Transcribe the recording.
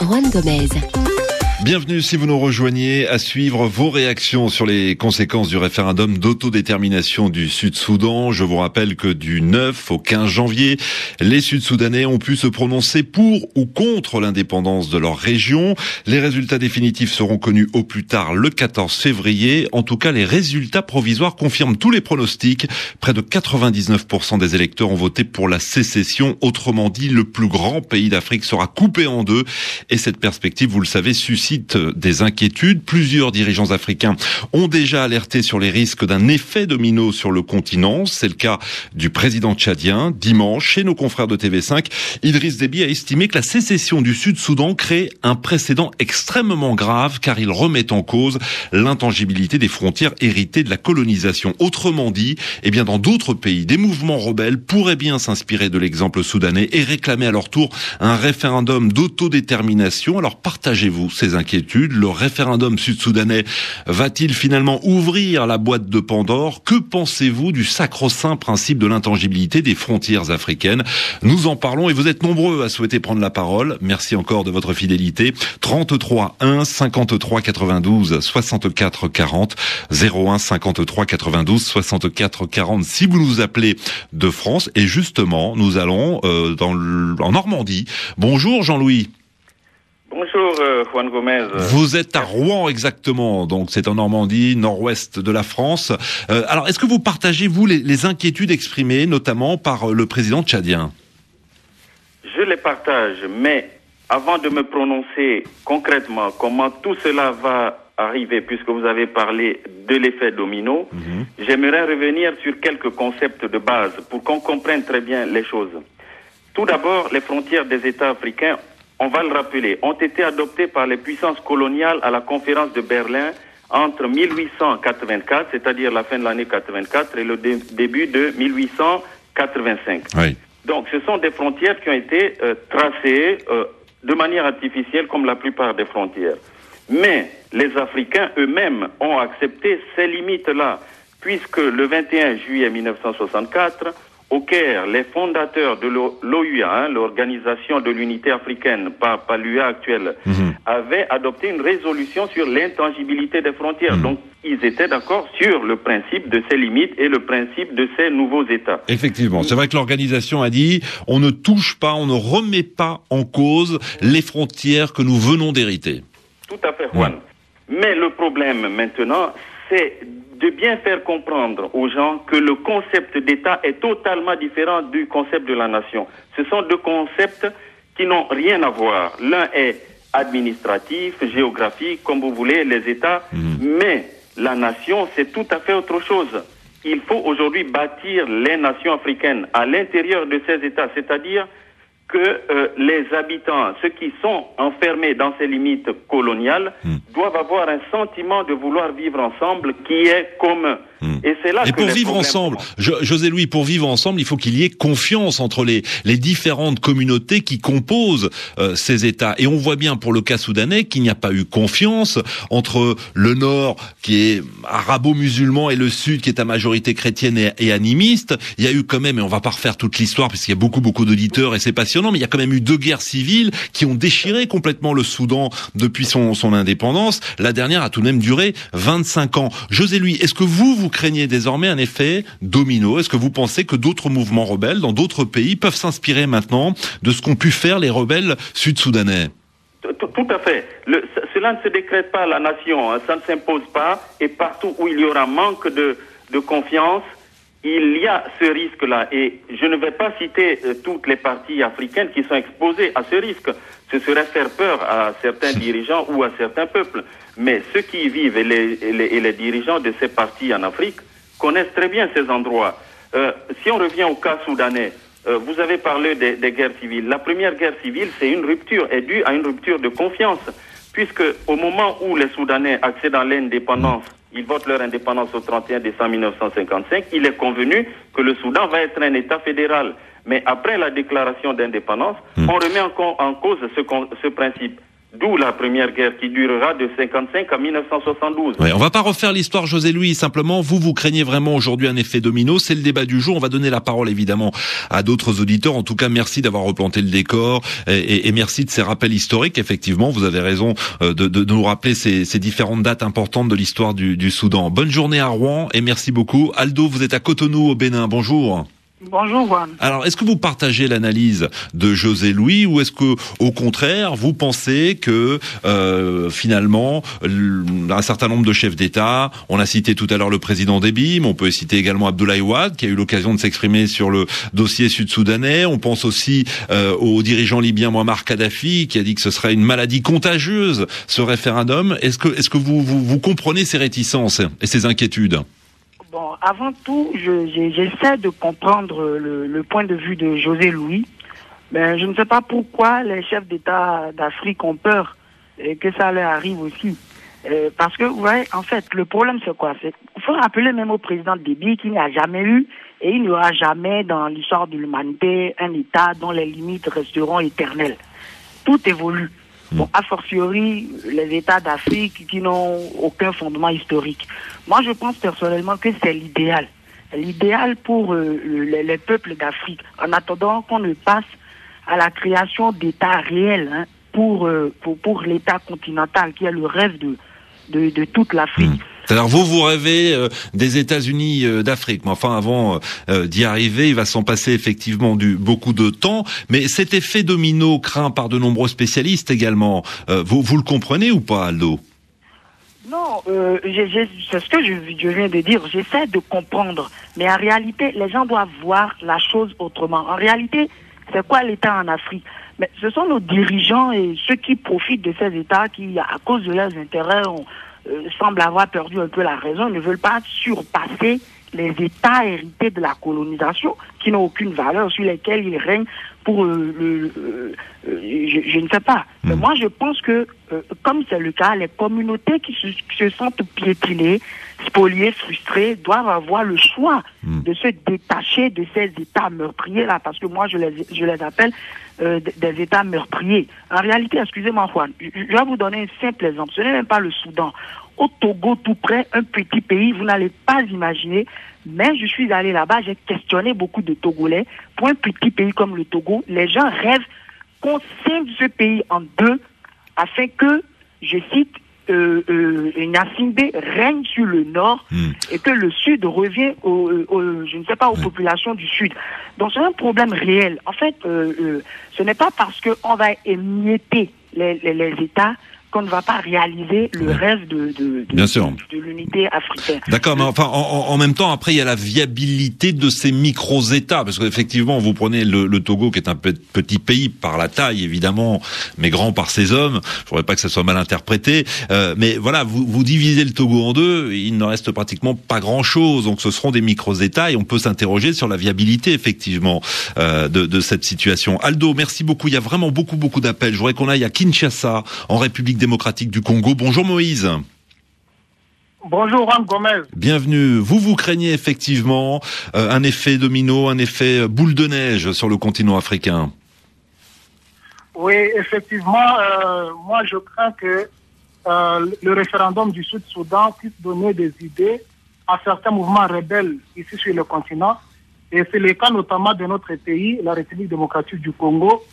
Juan Gomez. Bienvenue si vous nous rejoignez à suivre vos réactions sur les conséquences du référendum d'autodétermination du Sud-Soudan. Je vous rappelle que du 9 au 15 janvier, les Sud-Soudanais ont pu se prononcer pour ou contre l'indépendance de leur région. Les résultats définitifs seront connus au plus tard le 14 février. En tout cas, les résultats provisoires confirment tous les pronostics. Près de 99% des électeurs ont voté pour la sécession. Autrement dit, le plus grand pays d'Afrique sera coupé en deux. Et cette perspective, vous le savez, suscite des inquiétudes. Plusieurs dirigeants africains ont déjà alerté sur les risques d'un effet domino sur le continent. C'est le cas du président tchadien. Dimanche, chez nos confrères de TV5, Idriss Déby a estimé que la sécession du Sud-Soudan crée un précédent extrêmement grave car il remet en cause l'intangibilité des frontières héritées de la colonisation. Autrement dit, dans d'autres pays, des mouvements rebelles pourraient bien s'inspirer de l'exemple soudanais et réclamer à leur tour un référendum d'autodétermination. Alors partagez-vous ces inquiétudes. Le référendum sud-soudanais va-t-il finalement ouvrir la boîte de Pandore? Que pensez-vous du sacro-saint principe de l'intangibilité des frontières africaines? Nous en parlons et vous êtes nombreux à souhaiter prendre la parole. Merci encore de votre fidélité. 33 1 53 92 64 40 01 53 92 64 40 si vous nous appelez de France. Et justement, nous allons en Normandie. Bonjour Jean-Louis. Bonjour Juan Gomez. Vous êtes à Rouen exactement, donc c'est en Normandie, nord-ouest de la France. Alors est-ce que vous partagez, vous, les inquiétudes exprimées notamment par le président tchadien? Je les partage, mais avant de me prononcer concrètement comment tout cela va arriver, puisque vous avez parlé de l'effet domino, j'aimerais revenir sur quelques concepts de base pour qu'on comprenne très bien les choses. Tout d'abord, les frontières des États africains, on va le rappeler, ont été adoptées par les puissances coloniales à la conférence de Berlin entre 1884, c'est-à-dire la fin de l'année 84, et le début de 1885. Oui. Donc, ce sont des frontières qui ont été tracées de manière artificielle, comme la plupart des frontières. Mais les Africains eux-mêmes ont accepté ces limites-là, puisque le 21 juillet 1964, au Caire, les fondateurs de l'OUA, l'Organisation de l'Unité Africaine, pas l'UA actuelle, avaient adopté une résolution sur l'intangibilité des frontières. Donc, ils étaient d'accord sur le principe de ces limites et le principe de ces nouveaux États. Effectivement, c'est vrai que l'organisation a dit on ne touche pas, on ne remet pas en cause les frontières que nous venons d'hériter. Tout à fait, Juan. Mais le problème maintenant, c'est de bien faire comprendre aux gens que le concept d'État est totalement différent du concept de la nation. Ce sont deux concepts qui n'ont rien à voir. L'un est administratif, géographique, comme vous voulez, les États, mais la nation, c'est tout à fait autre chose. Il faut aujourd'hui bâtir les nations africaines à l'intérieur de ces États, c'est-à-dire que les habitants, ceux qui sont enfermés dans ces limites coloniales, doivent avoir un sentiment de vouloir vivre ensemble qui est commun. Et c'est là et que pour vivre ensemble, José Louis, pour vivre ensemble, il faut qu'il y ait confiance entre les différentes communautés qui composent ces États. Et on voit bien pour le cas soudanais qu'il n'y a pas eu confiance entre le Nord, qui est arabo-musulman, et le Sud, qui est à majorité chrétienne et animiste. Il y a eu quand même, et on va pas refaire toute l'histoire, puisqu'il y a beaucoup d'auditeurs, et c'est passionnant, mais il y a quand même eu deux guerres civiles qui ont déchiré complètement le Soudan depuis son indépendance. La dernière a tout de même duré 25 ans. José Louis, est-ce que vous craignez désormais un effet domino? Est-ce que vous pensez que d'autres mouvements rebelles dans d'autres pays peuvent s'inspirer maintenant de ce qu'ont pu faire les rebelles sud-soudanais? Tout à fait. Cela ne se décrète pas à la nation, ça ne s'impose pas. Et partout où il y aura manque de confiance, il y a ce risque-là. Et je ne vais pas citer toutes les parties africaines qui sont exposées à ce risque. Ce serait faire peur à certains dirigeants ou à certains peuples. Mais ceux qui y vivent et les dirigeants de ces partis en Afrique connaissent très bien ces endroits. Si on revient au cas soudanais, vous avez parlé des guerres civiles. La première guerre civile, c'est une rupture, est due à une rupture de confiance. Puisque au moment où les Soudanais accèdent à l'indépendance, ils votent leur indépendance au 31 décembre 1955, il est convenu que le Soudan va être un État fédéral. Mais après la déclaration d'indépendance, on remet en cause ce principe. D'où la première guerre qui durera de 55 à 1972. Ouais, on va pas refaire l'histoire, José Louis. Simplement, vous craignez vraiment aujourd'hui un effet domino. C'est le débat du jour. On va donner la parole évidemment à d'autres auditeurs. En tout cas, merci d'avoir replanté le décor et merci de ces rappels historiques. Effectivement, vous avez raison de nous rappeler ces différentes dates importantes de l'histoire du Soudan. Bonne journée à Rouen et merci beaucoup. Aldo, vous êtes à Cotonou au Bénin. Bonjour. Bonjour Juan. Alors, est-ce que vous partagez l'analyse de José Louis ou est-ce que, au contraire, vous pensez que finalement, un certain nombre de chefs d'État, on a cité tout à l'heure le président Déby, mais on peut citer également Abdoulaye Wade qui a eu l'occasion de s'exprimer sur le dossier sud-soudanais. On pense aussi au dirigeant libyen Mouammar Kadhafi qui a dit que ce serait une maladie contagieuse ce référendum. Est-ce que vous comprenez ces réticences et ces inquiétudes? Bon, avant tout, j'essaie de comprendre le point de vue de José Louis, mais je ne sais pas pourquoi les chefs d'État d'Afrique ont peur et que ça leur arrive aussi. Parce que, vous voyez, en fait, le problème c'est quoi? Il faut rappeler même au président Déby qu'il n'y a jamais eu et il n'y aura jamais dans l'histoire de l'humanité un État dont les limites resteront éternelles. Tout évolue. Bon, a fortiori, les États d'Afrique qui n'ont aucun fondement historique. Moi, je pense personnellement que c'est l'idéal. L'idéal pour les peuples d'Afrique. En attendant qu'on ne passe à la création d'États réels, hein, pour l'État continental, qui est le rêve de toute l'Afrique. C'est-à-dire vous rêvez des États-Unis d'Afrique, mais enfin avant d'y arriver, il va s'en passer effectivement beaucoup de temps. Mais cet effet domino craint par de nombreux spécialistes également, vous le comprenez ou pas, Aldo? Non, c'est ce que je viens de dire. J'essaie de comprendre, mais en réalité, les gens doivent voir la chose autrement. En réalité, c'est quoi l'État en Afrique? Mais ce sont nos dirigeants et ceux qui profitent de ces États qui, à cause de leurs intérêts, semblent avoir perdu un peu la raison. Ils ne veulent pas surpasser les États hérités de la colonisation qui n'ont aucune valeur, sur lesquels ils règnent pour je ne sais pas. Mais moi, je pense que, comme c'est le cas, les communautés qui se sentent piétinées, spoliées, frustrées, doivent avoir le choix de se détacher de ces États meurtriers-là, parce que moi, je les appelle des États meurtriers. En réalité, excusez-moi, Juan, je vais vous donner un simple exemple. Ce n'est même pas le Soudan. Au Togo, tout près, un petit pays, vous n'allez pas imaginer, mais je suis allé là-bas, j'ai questionné beaucoup de Togolais. Pour un petit pays comme le Togo, les gens rêvent qu'on scinde ce pays en deux afin que, je cite, Gnassingbé règne sur le nord et que le sud revient je ne sais pas, aux populations du sud. Donc c'est un problème réel. En fait, ce n'est pas parce qu'on va émietter les États qu'on ne va pas réaliser le rêve de l'unité africaine. D'accord, mais enfin, en même temps, après, il y a la viabilité de ces micro-États, parce qu'effectivement, vous prenez le Togo, qui est un petit pays par la taille, évidemment, mais grand par ses hommes. Je voudrais pas que ça soit mal interprété, mais voilà, vous divisez le Togo en deux, il ne reste pratiquement pas grand-chose. Donc, ce seront des micro-États, et on peut s'interroger sur la viabilité, effectivement, de cette situation. Aldo, merci beaucoup. Il y a vraiment beaucoup d'appels. Je voudrais qu'on aille à Kinshasa, en République démocratique du Congo. Bonjour Moïse. Bonjour Juan Gomez. Bienvenue. Vous craignez effectivement un effet domino, un effet boule de neige sur le continent africain. Oui, effectivement, moi je crains que le référendum du Sud-Soudan puisse donner des idées à certains mouvements rebelles ici sur le continent. Et c'est le cas notamment de notre pays, la République démocratique du Congo,